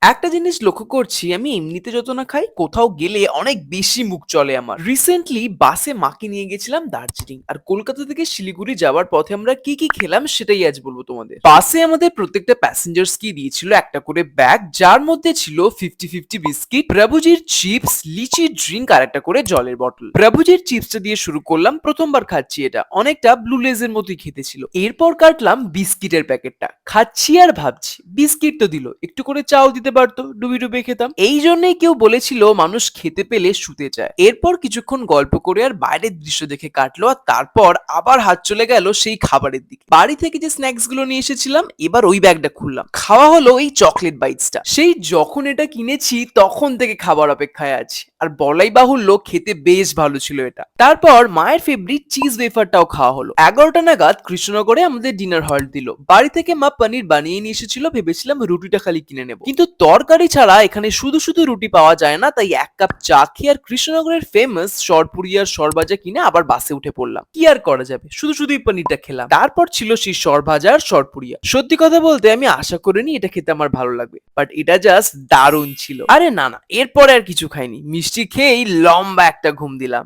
একটা জিনিস লক্ষ্য করছি, আমি এমনিতে যত না খাই, কোথাও গেলে অনেক বেশি মুখ চলে আমার। রিসেন্টলি বাসে মাকে নিয়ে গেছিলাম দার্জিলিং, আর কলকাতা থেকে শিলিগুড়ি যাওয়ার পথে আমরা কি কি খেলাম সেটাই আজ বলবো তোমাদের। বাসে আমাদের প্রত্যেকটা প্যাসেঞ্জার্স কি দিয়েছিল একটা করে ব্যাগ, যার মধ্যে ছিল 50-50 বিস্কিট, প্রভুজির চিপস, লিচি ড্রিঙ্ক আর একটা করে জলের বটল। প্রভুজির চিপসটা দিয়ে শুরু করলাম, প্রথমবার খাচ্ছি এটা, অনেকটা ব্লু লেজের মতোই খেতে ছিল। এরপর কাটলাম বিস্কিটের প্যাকেটটা, খাচ্ছি আর ভাবছি বিস্কিট তো দিল, একটু করে চাও দিতে পারতো, ডুবি ডুবে খেতাম। এই জন্যই কেউ বলেছিল মানুষ খেতে পেলে শুতে যায়। এরপর কিছুক্ষণ গল্প করে আর বাইরের দৃশ্য দেখে কাটলো, আর তারপর আবার হাত চলে গেল সেই খাবারের দিকে। বাড়ি থেকে যে স্ন্যাক্স গুলো নিয়ে এসেছিলাম, এবার ওই ব্যাগটা খুললাম, খাওয়া হলো এই চকলেট বাইটসটা। সেই যখন এটা কিনেছি তখন থেকে খাবার অপেক্ষায় আছি, আর বলাই বাহুল্য খেতে বেশ ভালো ছিল এটা। তারপর মায়ের ফেভারিট চিজ ওয়েফারটাও খাওয়া হলো। 11টা নাগাদ কৃষ্ণনগরে আমাদের ডিনার হল্ট দিল। বাড়ি থেকে মা পনির বানিয়ে নিয়ে এসেছিল, ভেবেছিলাম রুটিটা খালি কিনে নেব, কিন্তু তরকারি ছাড়া এখানে শুধু শুধু রুটি পাওয়া যায় না, তাই এক কাপ চা খেয়ে আর কৃষ্ণনগরের ফেমাস সরপুরি আর সরভাজা কিনে আবার বাসে উঠে পড়লাম। কি আর করা যাবে, শুধু শুধুই পনিরটা খেলাম। তারপর ছিল সেই সরভাজা আর সরপুরিয়া। সত্যি কথা বলতে আমি আশা করিনি এটা খেতে আমার ভালো লাগবে, বাট এটা জাস্ট দারুণ ছিল। আরে না না, এরপরে আর কিছু খাইনি, মিষ্টি খেয়েই লম্বা একটা ঘুম দিলাম।